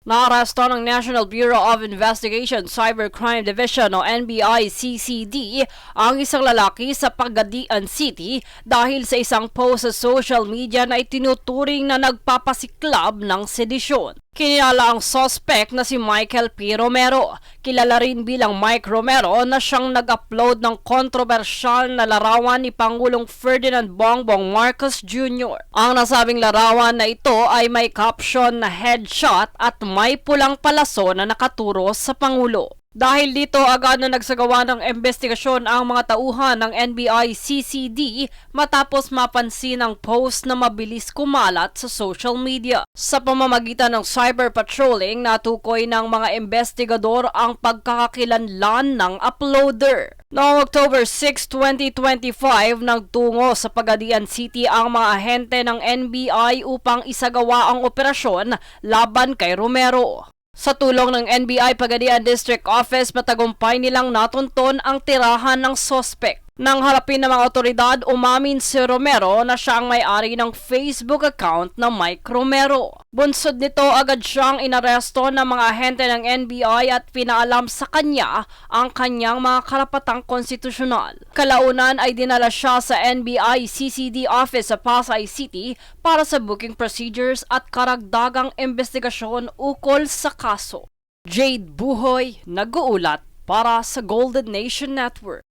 Naaresto ng National Bureau of Investigation Cybercrime Division o NBI-CCD ang isang lalaki sa Pagadian City dahil sa isang post sa social media na itinuturing na nagpapasiklab ng sedisyon. Kinilala ang suspect na si Michael P. Romero, kilala rin bilang Mike Romero, na siyang nag-upload ng kontrobersyal na larawan ni Pangulong Ferdinand Bongbong Marcos Jr. Ang nasabing larawan na ito ay may caption na headshot at may pulang palaso na nakaturo sa Pangulo. Dahil dito agad na nagsagawa ng investigasyon ang mga tauhan ng NBI-CCD matapos mapansin ang post na mabilis kumalat sa social media. Sa pamamagitan ng cyber patrolling, natukoy ng mga investigador ang pagkakakilanlan ng uploader. Noong October 6, 2025, nagtungo sa Pagadian City ang mga ahente ng NBI upang isagawa ang operasyon laban kay Romero. Sa tulong ng NBI Pagadian District Office, matagumpay nilang natunton ang tirahan ng suspect. Nang harapin ng mga otoridad, umamin si Romero na siya ang may-ari ng Facebook account na Mike Romero. Bunsod nito, agad siyang inaresto ng mga ahente ng NBI at pinaalam sa kanya ang kanyang mga karapatang konstitusyonal. Kalaunan ay dinala siya sa NBI-CCD office sa Pasay City para sa booking procedures at karagdagang investigasyon ukol sa kaso. Jade Buhoy, nag-uulat para sa Golden Nation Network.